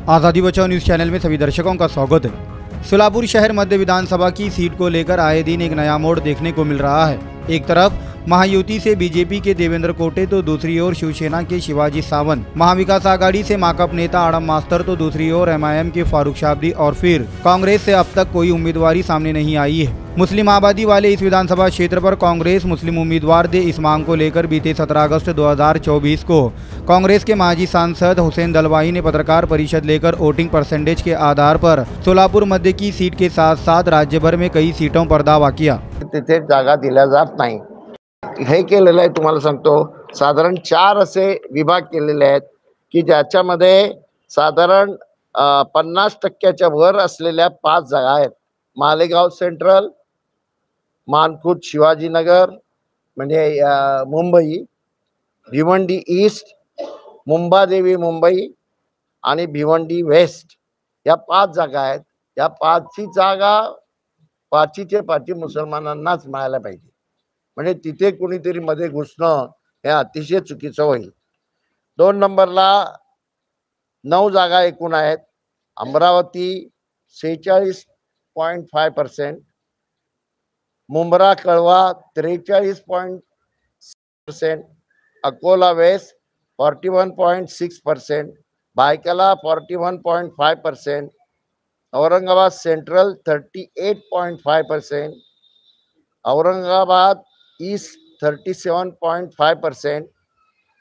आज़ादी बचाओ news channel में सभी दर्शकों का स्वागत है। सोलापुर शहर मध्य विधानसभा की सीट को लेकर आए दिन एक नया मोड़ देखने को मिल रहा है। एक तरफ महायुति से बीजेपी के देवेंद्र कोटे तो दूसरी ओर शिवसेना के शिवाजी सावंत, महाविकास आघाड़ी से माकप नेता आड़म मास्तर तो दूसरी ओर एमआईएम के फारूक शाब्दी और फिर कांग्रेस से अब तक कोई उम्मीदवारी सामने नहीं आई है। मुस्लिम आबादी वाले इस विधानसभा क्षेत्र पर कांग्रेस मुस्लिम उम्मीदवार दे, इस मांग को लेकर बीते 17 अगस्त 2024 को कांग्रेस के माजी सांसद हुसैन दलवाई ने पत्रकार परिषद लेकर वोटिंग परसेंटेज के आधार पर सोलापुर मध्य की सीट के साथ साथ राज्य भर में कई सीटों पर दावा किया। तिथे जागा दिल्या जात नाही हे केलेलं आहे। तुम्हाला सांगतो साधारण 4 असे विभाग केलेले आहेत की ज्याच्यामध्ये साधारण 50% वर असलेल्या 5 जागा आहेत। मालेगाव सेंट्रल, मानखुर्द शिवाजीनगर म्हणजे मुंबई, भिवंडी ईस्ट, मुंबादेवी मुंबई आणि भिवंडी वेस्ट या 5 जागा आहेत। या 5ची जागा 5चे 5 मुसलमानांनाच मिळायला पाहिजे, म्हणजे तिथे कुणीतरी मध्ये घुसणं हे अतिशय चुकीचं होईल। 2 नंबरला 9 जागा एकूण आहेत। Amravati 46.5%, Mumbra Kalwa 43.6%, Akola west 41.6%, Byculla 41.5%, Aurangabad central 38.5%, Aurangabad east 37.5%,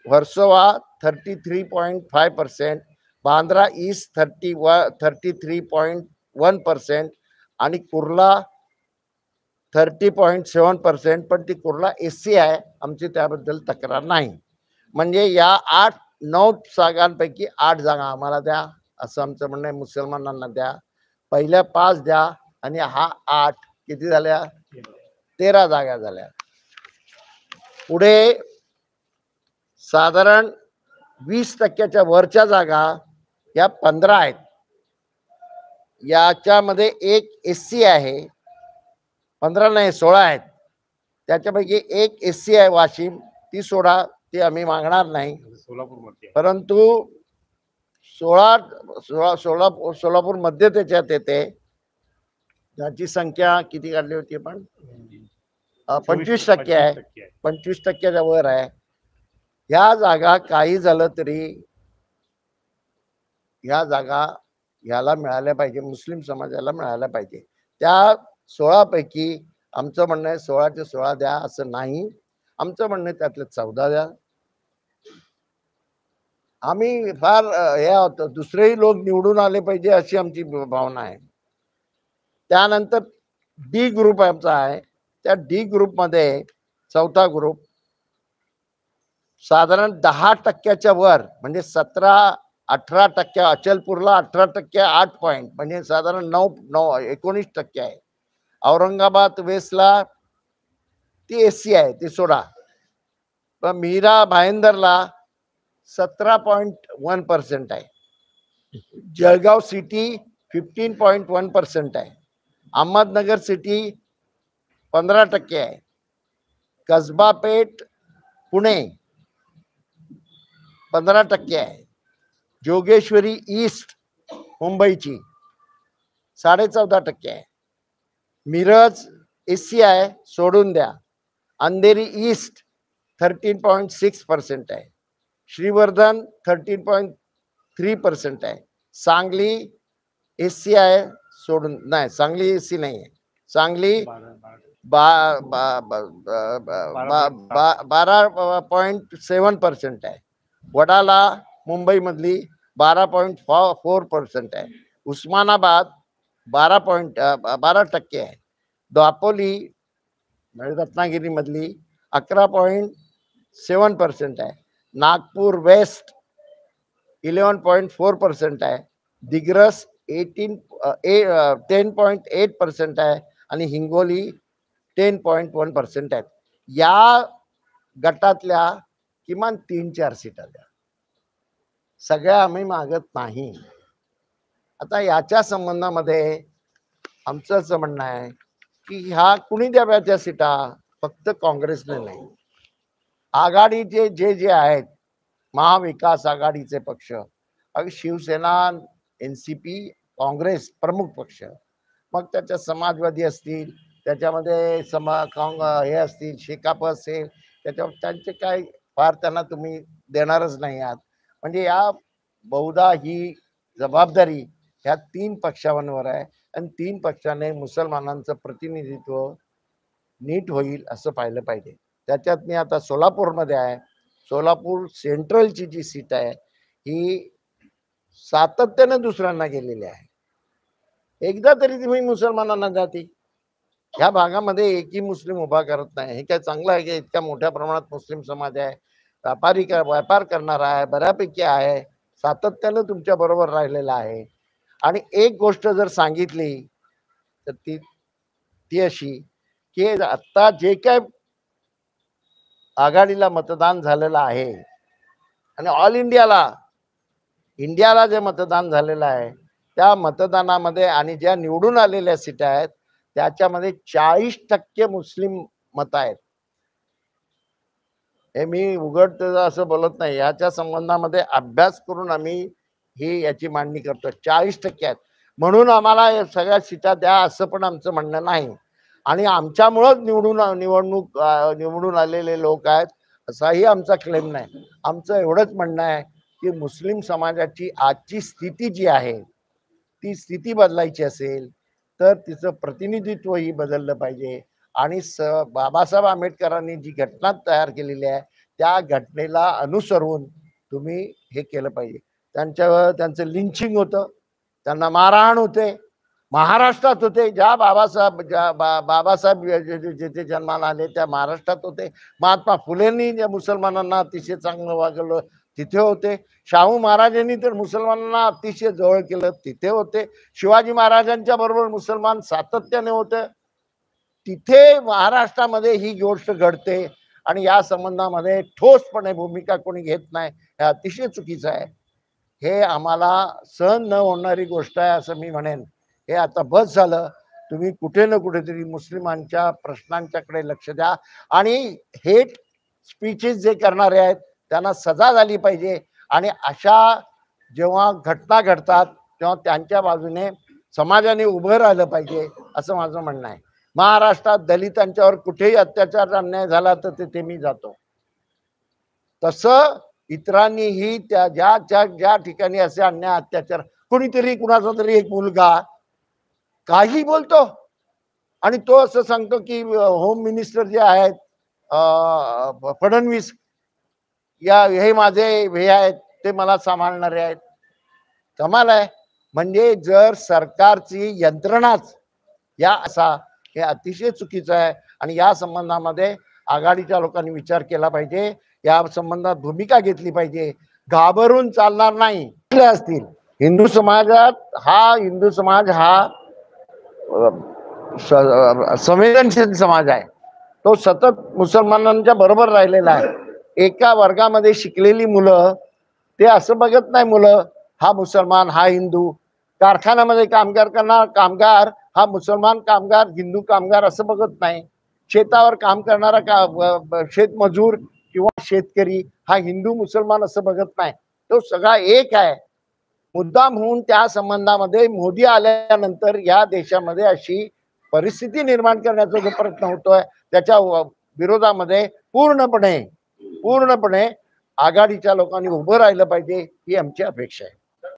Versova 33.5%, Bandra east 33.1% आणि कुर्ला 30.7%। पण ती कुर्ला एससी आहे, आमची त्याबद्दल तक्रार नाही। म्हणजे या 8-9 जागांपैकी 8 जागा आम्हाला द्या असं आमचं म्हणणं आहे। मुसलमानांना द्या, पहिल्या 5 द्या आणि हा 8 किती झाल्या? 13 जागा झाल्या। पुढे साधारण 20% वरच्या जागा या 15 आहेत। याच्यामध्ये एक एससी आहे, 15 नाही 16 आहेत। त्याच्यापैकी एक एससी आहे वाशिम, ती सोडा, ती आम्ही मागणार नाही। परंतु 16 मध्ये त्याच्यात येते, ज्याची संख्या किती काढली होती आपण 25% आहे, 25%च्या वर आहे। या जागा काही झालं तरी या जागा याला मिळाल्या पाहिजे, मुस्लिम समाजाला मिळाल्या पाहिजे। त्या 16 पैकी आमचं म्हणणं आहे 16चे 16 द्या असं नाही, आमचं म्हणणं आहे त्यातले 14 द्या। आम्ही फार हे होतं दुसरेही लोक निवडून आले पाहिजे अशी आमची भावना आहे। त्यानंतर डी ग्रुप आमचा आहे, त्या डी ग्रुप मध्ये चौथा ग्रुप साधारण 10%च्या वर, म्हणजे 17-18%। अचलपूरला 18%, 8 पॉइंट, म्हणजे साधारण 19% आहे। औरंगाबाद वेस्टला ती एससी आहे, ती सोडा। पण मीरा भाईंदरला 17.1% आहे। जळगाव सिटी 15.1% आहे। अहमदनगर सिटी 15% आहे। कसबा पेठ पुणे 15% आहे। जोगेश्वरी ईस्ट मुंबईची 14.5% आहे। मिरज एससी आहे, सोडून द्या। अंधेरी ईस्ट 13.6% आहे। श्रीवर्धन 13.3% आहे। सांगली एससी आहे, सोडून नाही, सांगली एससी नाही आहे। सांगली 12.7% आहे। वडाला मुंबई मधली 12.4% आहे। उस्मानाबाद 12% आहे। दापोली रत्नागिरी मधली 11.7% आहे। नागपूर वेस्ट 11.4% आहे। दिग्रस 10.8% आहे आणि हिंगोली 10.1% आहेत। या गटातल्या किमान 3-4 सीटा द्या, सगळ्या आम्ही मागत नाही। आता याच्या संबंधामध्ये आमचं असं म्हणणं आहे की ह्या कुणी द्याव्याच्या सीटा, फक्त काँग्रेसने नाही, आघाडीचे जे जे आहेत महाविकास आघाडीचे पक्ष, शिवसेना NCP काँग्रेस प्रमुख पक्ष, मग त्याच्यात समाजवादी असतील, त्याच्यामध्ये हे असतील, शेकाप असेल, त्याच्यावर त्यांचे काय फार त्यांना तुम्ही देणारच नाही आहात. म्हणजे या बहुधा ही जबाबदारी ह्या 3 पक्षांवर आहे आणि 3 पक्षाने मुसलमानांचं प्रतिनिधित्व नीट होईल असं पाहिलं पाहिजे. त्याच्यात मी आता सोलापूरमध्ये आहे. सोलापूर सेंट्रलची जी सीट आहे ही सातत्याने दुसऱ्यांना गेलेली आहे. एकदा तरी तुम्ही मुसलमानांना द्या ती. ह्या भागामध्ये एकही मुस्लिम उभा करत नाही. हे काय चांगलं आहे की इतक्या मोठ्या प्रमाणात मुस्लिम समाज आहे, व्यापार करणारा आहे, बऱ्यापैकी आहे, सातत्यानं तुमच्या बरोबर राहिलेला आहे. आणि एक गोष्ट जर सांगितली तर ती अशी की आता जे काय आघाडीला मतदान झालेलं आहे आणि ऑल इंडियाला जे मतदान झालेलं आहे त्या मतदानामध्ये आणि ज्या निवडून आलेल्या सीटा आहेत त्याच्यामध्ये 40% मुस्लिम मत आहेत. हे मी उघड असं बोलत नाही, याच्या संबंधामध्ये अभ्यास करून आम्ही ही याची मांडणी करतो. 40% आहेत म्हणून आम्हाला या सगळ्या सीटा द्या असं पण आमचं म्हणणं नाही. आणि आमच्यामुळंच निवडून आलेले लोक आहेत असाही आमचा क्लेम नाही. आमचं एवढंच म्हणणं आहे की मुस्लिम समाजाची आजची स्थिती जी आहे ती स्थिती बदलायची असेल तर तिचं प्रतिनिधित्वही बदललं पाहिजे. आणि बाबासाहेब आंबेडकरांनी जी घटना तयार केलेली आहे त्या घटनेला अनुसरून तुम्ही हे केलं पाहिजे. त्यांचं लिंचिंग होतं, त्यांना मारहाण होते, महाराष्ट्रात होते. बाबासाहेब जिथे जन्माला आले त्या महाराष्ट्रात होते. महात्मा फुलेंनी ज्या मुसलमानांना अतिशय चांगलं वागवलं तिथे होते. शाहू महाराजांनी तर मुसलमानांना अतिशय जवळ केलं तिथे होते. शिवाजी महाराजांच्या बरोबर मुसलमान सातत्याने होते. तिथे महाराष्ट्रामध्ये ही गोष्ट घडते आणि या संबंधामध्ये ठोसपणे भूमिका कोणी घेत नाही, हे अतिशय चुकीचं आहे. हे आम्हाला सहन न होणारी गोष्ट आहे असं मी म्हणेन. हे आता बस झालं. तुम्ही कुठे ना कुठेतरी मुस्लिमांच्या प्रश्नांच्याकडे लक्ष द्या आणि हेट स्पीचेस जे करणारे आहेत त्यांना सजा झाली पाहिजे. आणि अशा जेव्हा घटना घडतात तेव्हा त्यांच्या बाजूने समाजाने उभं राहिलं पाहिजे असं माझं म्हणणं आहे. महाराष्ट्रात दलितांच्यावर कुठेही अत्याचार अन्याय झाला तर तिथे मी जातो. तसं इतरांनीही ज्या ठिकाणी असे अन्याय अत्याचार, कुणीतरी कुणाचा तरी एक मुलगा काही बोलतो आणि तो असं सांगतो की होम मिनिस्टर जे आहेत फडणवीस हे माझे हे आहेत, ते मला सांभाळणारे आहेत. कमाल आहे. म्हणजे जर सरकारची यंत्रणाच या असा, हे अतिशय चुकीचं आहे. आणि या संबंधामध्ये आघाडीच्या लोकांनी विचार केला पाहिजे, या संबंधात भूमिका घेतली पाहिजे. घाबरून चालणार नाही. असतील हिंदू समाज हा संवेदनशील समाज आहे. तो सतत मुसलमानांच्या बरोबर राहिलेला आहे. एका वर्गामध्ये शिकलेली मुलं ते असं बघत नाही मुलं हा मुसलमान हा हिंदू. कारखान्यामध्ये कामगार करणारा कामगार हा मुसलमान कामगार हिंदू कामगार असं बघत नाही. शेतावर काम करणारा शेतमजूर किंवा शेतकरी हा हिंदू मुसलमान असं बघत नाही. तो सगळा एक आहे. मुद्दाम होऊन त्या संबंधामध्ये मोदी आल्यानंतर या देशामध्ये अशी परिस्थिती निर्माण करण्याचा जो प्रयत्न होतोय त्याच्या विरोधामध्ये पूर्णपणे आघाडीच्या लोकांनी उभं राहिलं पाहिजे ही आमची अपेक्षा आहे.